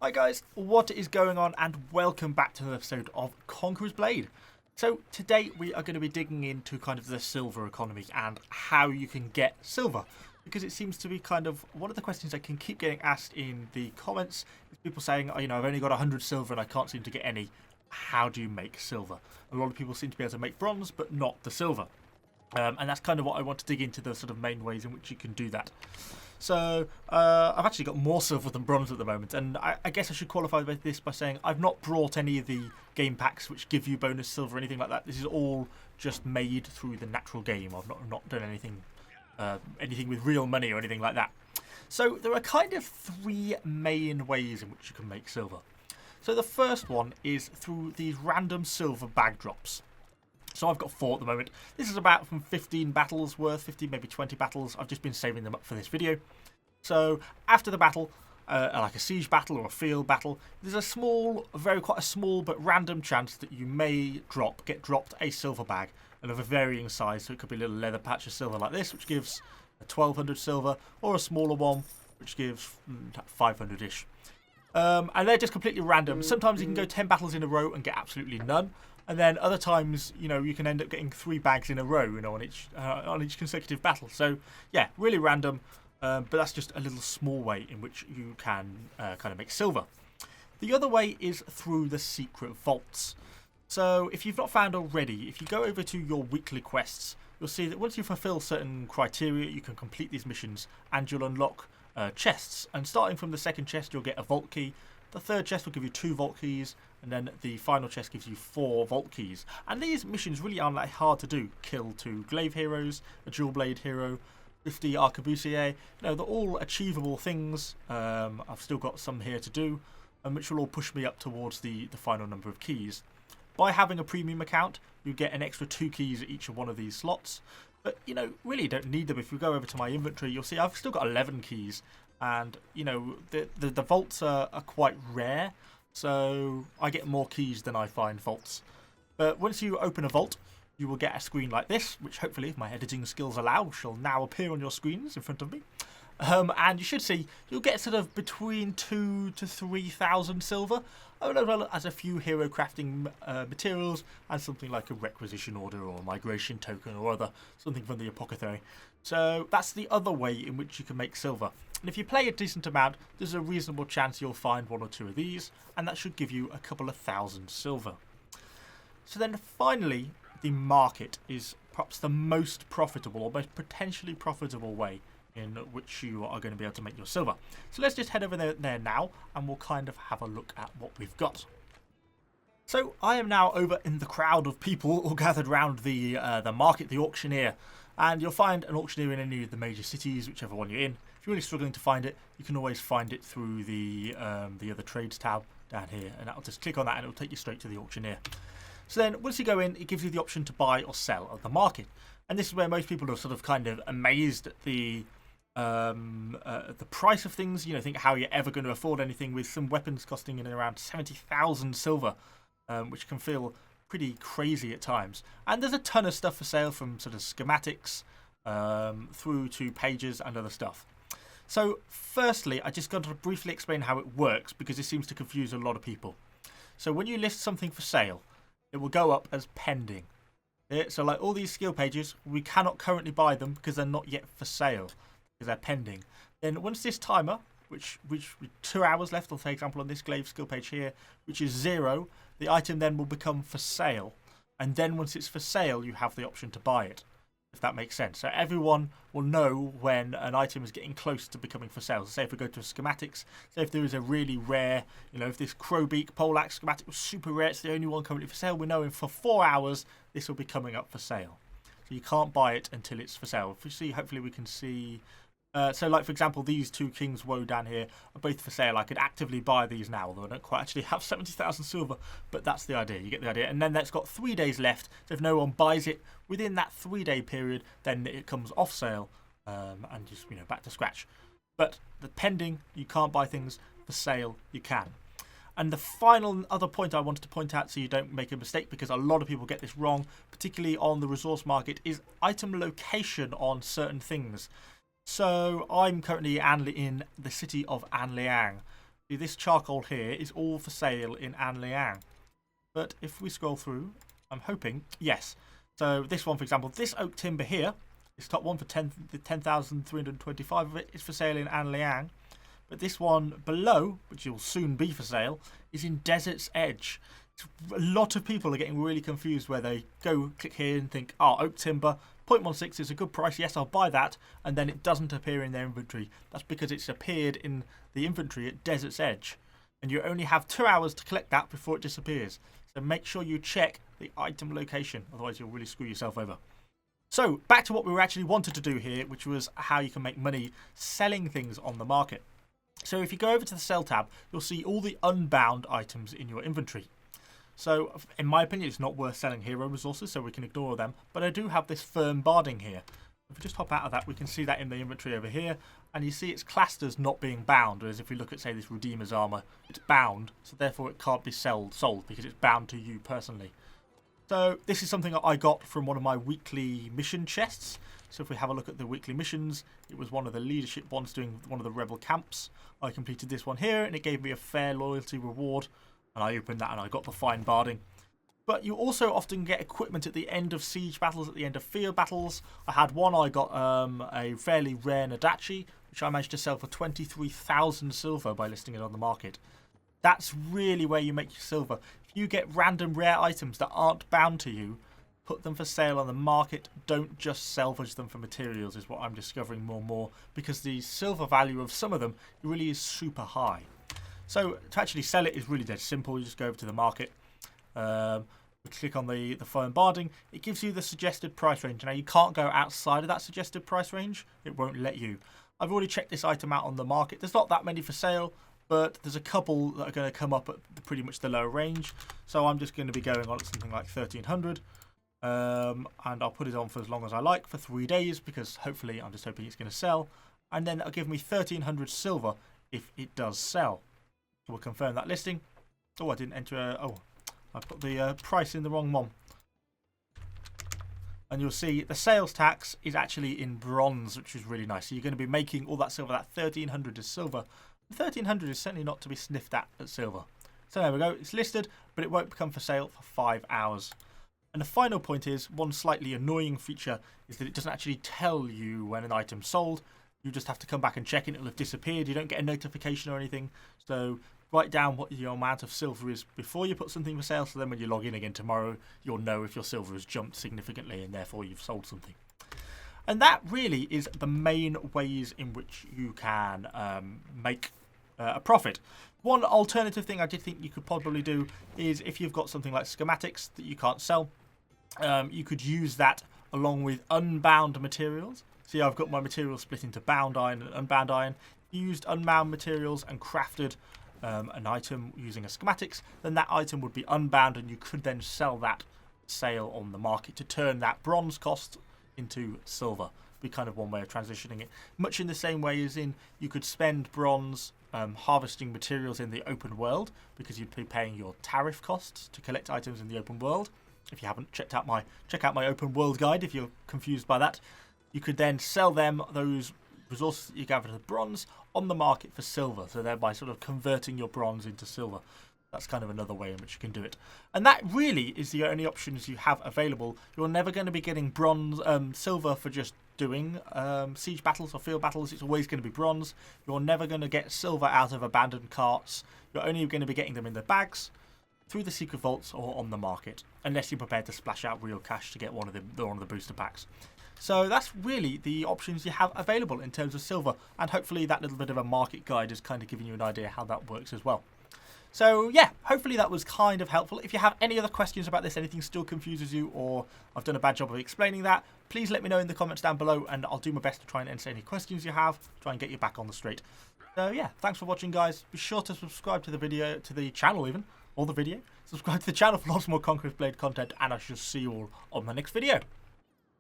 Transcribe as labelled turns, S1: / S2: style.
S1: Hi guys, what is going on, and welcome back to another episode of Conqueror's Blade. So today we are going to be digging into kind of the silver economy and how you can get silver, because it seems to be kind of one of the questions I can keep getting asked in the comments. Is people saying, oh, I've only got 100 silver and I can't seem to get any. How do you make silver? A lot of people seem to be able to make bronze, but not the silver. And that's kind of what I want to dig into, the sort of main ways in which you can do that. So I've actually got more silver than bronze at the moment, and I guess I should qualify this by saying I've not brought any of the game packs which give you bonus silver or anything like that. This is all just made through the natural game. I've not done anything with real money or anything like that. So there are kind of three main ways in which you can make silver. So the first one is through these random silver bag drops. So I've got 4 at the moment. This is about from 15 battles worth, 15 maybe 20 battles. I've just been saving them up for this video. So after the battle, like a siege battle or a field battle, there's quite a small but random chance that you may get dropped a silver bag, and of a varying size. So it could be a little leather patch of silver like this, which gives 1200 silver, or a smaller one, which gives 500-ish. And they're just completely random. Sometimes you can go 10 battles in a row and get absolutely none. And then other times, you can end up getting 3 bags in a row, on each consecutive battle. So, yeah, really random, but that's just a little small way in which you can kind of make silver. The other way is through the secret vaults. So, if you've not found already, if you go over to your weekly quests, you'll see that once you fulfill certain criteria, you can complete these missions, and you'll unlock chests. And starting from the second chest, you'll get a vault key. The third chest will give you 2 vault keys, and then the final chest gives you 4 vault keys. And these missions really aren't that hard to do. Kill 2 glaive heroes, a dual blade hero, 50 arquebusier. They're all achievable things. I've still got some here to do, which will all push me up towards the final number of keys. By having a premium account, you get an extra 2 keys at each of one of these slots. But, really don't need them. If you go over to my inventory, you'll see I've still got 11 keys. And, the vaults are quite rare, so I get more keys than I find vaults. But once you open a vault, you will get a screen like this, which hopefully, if my editing skills allow, shall now appear on your screens in front of me. And you should see, you'll get sort of between 2,000 to 3,000 silver, as well as a few hero crafting materials, and something like a requisition order or a migration token or something from the apothecary. So that's the other way in which you can make silver. And if you play a decent amount, there's a reasonable chance you'll find 1 or 2 of these, and that should give you a couple of thousand silver. So then finally, the market is perhaps the most profitable, or most potentially profitable way in which you are going to be able to make your silver. So let's just head over there now, and we'll kind of have a look at what we've got. So I am now over in the crowd of people all gathered around the market, the auctioneer. And you'll find an auctioneer in any of the major cities, whichever one you're in. If you're really struggling to find it, you can always find it through the other trades tab down here, and that'll just click on that and it'll take you straight to the auctioneer. So then once you go in, it gives you the option to buy or sell at the market. And this is where most people are sort of kind of amazed at the price of things. Think how you're ever going to afford anything with some weapons costing in around 70,000 silver, which can feel pretty crazy at times. And there's a ton of stuff for sale, from sort of schematics through to pages and other stuff. So firstly, I just got to briefly explain how it works, because this seems to confuse a lot of people. So when you list something for sale, it will go up as pending. So like all these skill pages, we cannot currently buy them because they're not yet for sale, because they're pending. Then once this timer, which with 2 hours left, for example on this glaive skill page here, which is 0, the item then will become for sale. And then once it's for sale, you have the option to buy it, if that makes sense. So everyone will know when an item is getting close to becoming for sale. So say if we go to schematics, say if there is a really rare, if this crowbeak poleaxe schematic was super rare, it's the only one currently for sale, we know in for 4 hours this will be coming up for sale. So you can't buy it until it's for sale. If we see, hopefully we can see. So like for example, these 2 King's Woe down here are both for sale. I could actively buy these now, although I don't quite actually have 70,000 silver, but that's the idea. You get the idea. And then that's got 3 days left. So if no one buys it within that 3-day period, then it comes off sale, and just back to scratch. But the pending, you can't buy things. For sale, you can. And the final other point I wanted to point out, so you don't make a mistake, because a lot of people get this wrong, particularly on the resource market, is item location on certain things. So I'm currently in the city of Anliang, See, this charcoal here is all for sale in An Liang. But if we scroll through, I'm hoping, yes. So this one, for example, this oak timber here, this top one for 10,325 of it is for sale in An Liang. But this one below, which will soon be for sale, is in Desert's Edge. A lot of people are getting really confused where they go click here and think, oh, oak timber, 0.16 is a good price, yes, I'll buy that, and then it doesn't appear in their inventory. That's because it's appeared in the inventory at Desert's Edge, and you only have 2 hours to collect that before it disappears. So make sure you check the item location, otherwise you'll really screw yourself over. So back to what we actually wanted to do here, which was how you can make money selling things on the market. So if you go over to the sell tab, you'll see all the unbound items in your inventory. So in my opinion, it's not worth selling hero resources, so we can ignore them. But I do have this firm barding here. If we just hop out of that, we can see that in the inventory over here. And you see it's classed as not being bound, whereas if we look at, say, this Redeemer's armor, it's bound. So therefore it can't be sold because it's bound to you personally. So this is something that I got from one of my weekly mission chests. So if we have a look at the weekly missions, it was one of the leadership ones doing one of the rebel camps. I completed this one here and it gave me a fair loyalty reward. And I opened that and I got the fine barding. But you also often get equipment at the end of siege battles, at the end of field battles. I had one, I got a fairly rare Nadachi, which I managed to sell for 23,000 silver by listing it on the market. That's really where you make your silver. If you get random rare items that aren't bound to you, put them for sale on the market. Don't just salvage them for materials, is what I'm discovering more and more, because the silver value of some of them really is super high. So to actually sell it is really dead simple. You just go over to the market, we click on the firm barding. It gives you the suggested price range. Now you can't go outside of that suggested price range. It won't let you. I've already checked this item out on the market. There's not that many for sale, but there's a couple that are going to come up at pretty much the lower range. So I'm just going to be going on at something like 1,300. And I'll put it on for as long as I like, for 3 days, because hopefully I'm just hoping it's going to sell. And then that'll give me 1,300 silver if it does sell. So we'll confirm that listing. Oh, I didn't enter I put the price in the wrong one. And you'll see the sales tax is actually in bronze, which is really nice. So you're going to be making all that silver. That 1,300 is silver. 1,300 is certainly not to be sniffed at silver. So there we go. It's listed, but it won't become for sale for 5 hours. And the final point is, one slightly annoying feature is that it doesn't actually tell you when an item's sold. You just have to come back and check it. It'll have disappeared. You don't get a notification or anything. So write down what your amount of silver is before you put something for sale. So then when you log in again tomorrow, you'll know if your silver has jumped significantly and therefore you've sold something. And that really is the main ways in which you can make a profit. One alternative thing I did think you could probably do is if you've got something like schematics that you can't sell, you could use that along with unbound materials. See, I've got my materials split into bound iron and unbound iron. If you used unbound materials and crafted an item using a schematics, then that item would be unbound and you could then sell that sale on the market to turn that bronze cost into silver. Be kind of one way of transitioning it. Much in the same way as in you could spend bronze harvesting materials in the open world, because you'd be paying your tariff costs to collect items in the open world. If you haven't check out my open world guide if you're confused by that. You could then sell them those resources that you gather to bronze on the market for silver, so thereby sort of converting your bronze into silver. That's kind of another way in which you can do it. And that really is the only options you have available. You're never going to be getting silver for just doing siege battles or field battles. It's always going to be bronze. You're never going to get silver out of abandoned carts. You're only going to be getting them in the bags, through the secret vaults, or on the market, unless you're prepared to splash out real cash to get one of the booster packs. So that's really the options you have available in terms of silver, and hopefully that little bit of a market guide is kind of giving you an idea how that works as well. So yeah, hopefully that was kind of helpful. If you have any other questions about this, anything still confuses you, or I've done a bad job of explaining that, please let me know in the comments down below, and I'll do my best to try and answer any questions you have, try and get you back on the straight. So yeah, thanks for watching, guys. Be sure to subscribe to the channel even, or the video. Subscribe to the channel for lots more Conqueror Blade content, and I shall see you all on the next video.